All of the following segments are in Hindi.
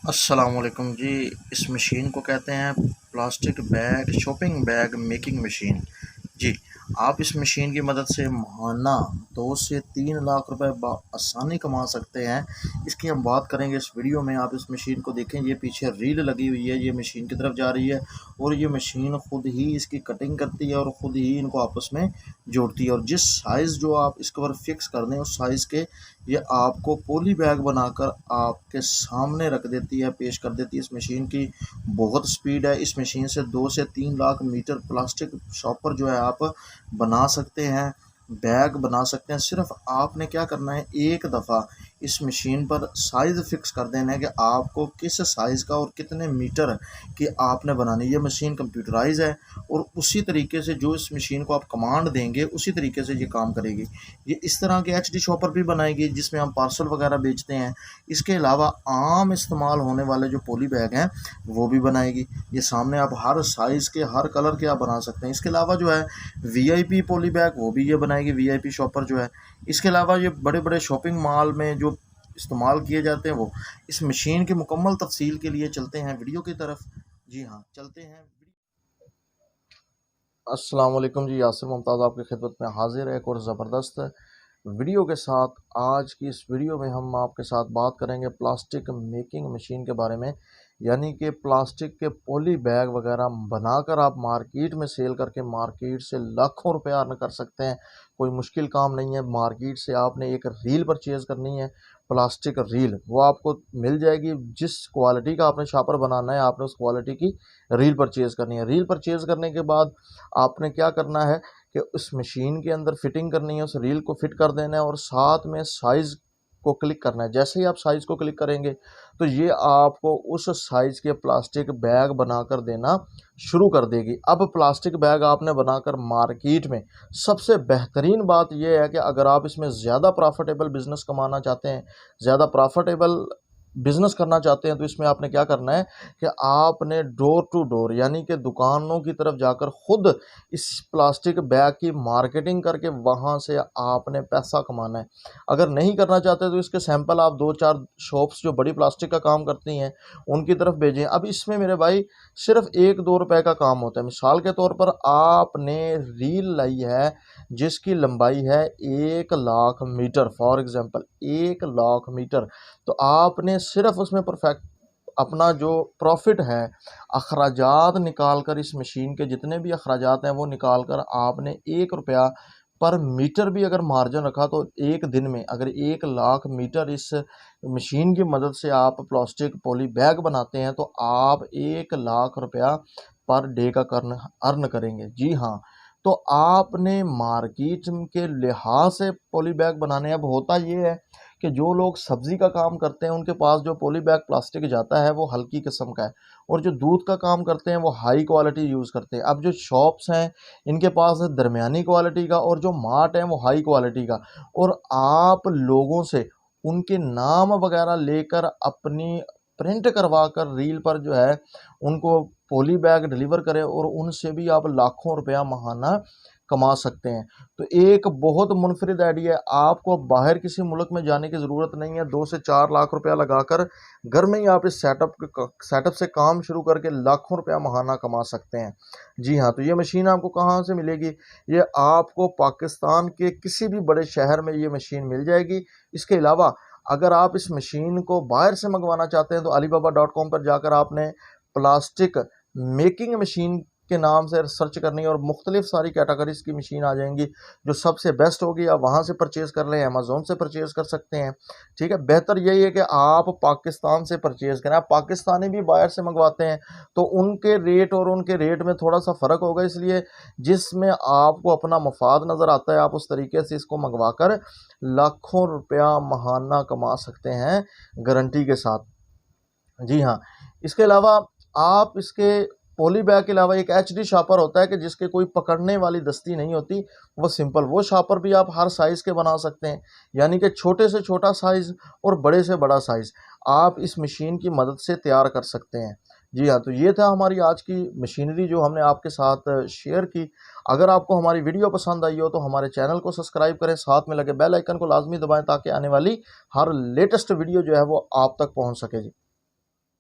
अस्सलामुअलैकुम जी। इस मशीन को कहते हैं plastic bag shopping bag making machine जी। आप इस मशीन की मदद से माहाना 2 से 3 लाख रुपए आसानी कमा सकते हैं। इसकी हम बात करेंगे इस वीडियो में। आप इस मशीन को देखें, ये पीछे रील लगी हुई है, ये मशीन की तरफ जा रही है और ये मशीन खुद ही इसकी कटिंग करती है और ख़ुद ही इनको आपस में जोड़ती है। और जिस साइज़ जो आप इसके ऊपर फिक्स कर दें उस साइज़ के ये आपको पॉली बैग बनाकर आपके सामने रख देती है, पेश कर देती है। इस मशीन की बहुत स्पीड है। इस मशीन से 2 से 3 लाख मीटर प्लास्टिक शॉपर जो है आप बना सकते हैं, बैग बना सकते हैं। सिर्फ आपने क्या करना है, एक दफ़ा इस मशीन पर साइज़ फिक्स कर देना है कि आपको किस साइज़ का और कितने मीटर की आपने बनानी है। ये मशीन कंप्यूटराइज है और उसी तरीके से जो इस मशीन को आप कमांड देंगे उसी तरीके से ये काम करेगी। ये इस तरह के एचडी शॉपर भी बनाएगी जिसमें हम पार्सल वगैरह बेचते हैं। इसके अलावा आम इस्तेमाल होने वाले जो पॉली बैग हैं वो भी बनाएगी। ये सामने आप हर साइज़ के हर कलर के आप बना सकते हैं। इसके अलावा जो है वीआईपी पॉली बैग वो भी ये बनाएगी, वीआईपी शॉपर जो है। इसके अलावा ये बड़े बड़े शॉपिंग मॉल में जो इस्तेमाल किए जाते हैं वो। इस मशीन की मुकम्मल तफसील के लिए चलते हैं वीडियो की तरफ। जी हाँ, चलते हैं। अस्सलाम वालेकुम जी, यासिर मुमताज़ आपकी खिदमत में हाजिर है एक और ज़बरदस्त वीडियो के साथ। आज की इस वीडियो में हम आपके साथ बात करेंगे प्लास्टिक मेकिंग मशीन के बारे में, यानी कि प्लास्टिक के पॉली बैग वगैरह बनाकर आप मार्केट में सेल करके मार्केट से लाखों रुपए अर्न कर सकते हैं। कोई मुश्किल काम नहीं है। मार्केट से आपने एक रील परचेज़ करनी है, प्लास्टिक रील, वो आपको मिल जाएगी। जिस क्वालिटी का आपने शापर बनाना है आपने उस क्वालिटी की रील परचेज़ करनी है। रील परचेज़ करने के बाद आपने क्या करना है कि उस मशीन के अंदर फिटिंग करनी है, उस रील को फिट कर देना है और साथ में साइज़ को क्लिक करना है। जैसे ही आप साइज़ को क्लिक करेंगे तो ये आपको उस साइज़ के प्लास्टिक बैग बनाकर देना शुरू कर देगी। अब प्लास्टिक बैग आपने बनाकर मार्केट में, सबसे बेहतरीन बात यह है कि अगर आप इसमें ज़्यादा प्रॉफिटेबल बिज़नेस कमाना चाहते हैं, ज़्यादा प्रॉफिटेबल बिज़नेस करना चाहते हैं, तो इसमें आपने क्या करना है कि आपने डोर टू डोर यानी कि दुकानों की तरफ जाकर खुद इस प्लास्टिक बैग की मार्केटिंग करके वहाँ से आपने पैसा कमाना है। अगर नहीं करना चाहते तो इसके सैंपल आप 2-4 शॉप्स जो बड़ी प्लास्टिक का काम करती हैं उनकी तरफ भेजें। अब इसमें मेरे भाई सिर्फ 1-2 रुपए का काम होता है। मिसाल के तौर पर आपने रील लाई है जिसकी लंबाई है 1 lakh meter, for example 1 lakh meter, तो आपने सिर्फ उसमें परफेक्ट अपना जो प्रॉफिट है, अखराजात निकाल कर, इस मशीन के जितने भी अखराजात हैं वो निकाल कर आपने 1 रुपया पर मीटर भी अगर मार्जिन रखा तो एक दिन में अगर 1 लाख मीटर इस मशीन की मदद से आप प्लास्टिक पॉली बैग बनाते हैं तो आप 1 लाख रुपया पर डे का अर्न करेंगे। जी हाँ, तो आपने मार्केट के लिहाज से पॉली बैग बनाने। अब होता ये है कि जो लोग सब्ज़ी का काम करते हैं उनके पास जो पॉली बैग प्लास्टिक जाता है वो हल्की किस्म का है और जो दूध का काम करते हैं वो हाई क्वालिटी यूज़ करते हैं। अब जो शॉप्स हैं इनके पास है दरमियानी क्वालिटी का और जो मार्ट है वो हाई क्वालिटी का। और आप लोगों से उनके नाम वगैरह लेकर अपनी प्रिंट करवा कर रील पर जो है उनको पॉली बैग डिलीवर करें और उनसे भी आप लाखों रुपया महाना कमा सकते हैं। तो एक बहुत मुनफरिद आइडिया है। आपको बाहर किसी मुल्क में जाने की ज़रूरत नहीं है। 2 से 4 लाख रुपया लगाकर घर में ही आप इस सेटअप से काम शुरू करके लाखों रुपया महाना कमा सकते हैं। जी हाँ, तो ये मशीन आपको कहाँ से मिलेगी? ये आपको पाकिस्तान के किसी भी बड़े शहर में ये मशीन मिल जाएगी। इसके अलावा अगर आप इस मशीन को बाहर से मंगवाना चाहते हैं तो alibaba.com पर जाकर आपने प्लास्टिक मेकिंग मशीन के नाम से सर्च करनी है और मुख्तलिफ सारी कैटेगरीज की मशीन आ जाएंगी। जो सबसे बेस्ट होगी आप वहाँ से परचेज़ कर लें, अमेज़ॉन से परचेज़ कर सकते हैं। ठीक है, बेहतर यही है कि आप पाकिस्तान से परचेज़ करें। आप पाकिस्तानी भी बाहर से मंगवाते हैं तो उनके रेट और उनके रेट में थोड़ा सा फ़र्क होगा, इसलिए जिसमें आपको अपना मफाद नज़र आता है आप उस तरीके से इसको मंगवा कर लाखों रुपया महाना कमा सकते हैं गारंटी के साथ। जी हाँ, इसके अलावा आप इसके पॉली बैग के अलावा एक एचडी शापर होता है कि जिसके कोई पकड़ने वाली दस्ती नहीं होती, वो सिंपल, वो शापर भी आप हर साइज़ के बना सकते हैं, यानी कि छोटे से छोटा साइज़ और बड़े से बड़ा साइज़ आप इस मशीन की मदद से तैयार कर सकते हैं। जी हाँ, तो ये था हमारी आज की मशीनरी जो हमने आपके साथ शेयर की। अगर आपको हमारी वीडियो पसंद आई हो तो हमारे चैनल को सब्सक्राइब करें, साथ में लगे बेल आइकन को लाजमी दबाएं ताकि आने वाली हर लेटेस्ट वीडियो जो है वो आप तक पहुँच सके। जी।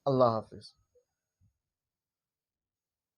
अल्लाह हाफिज़।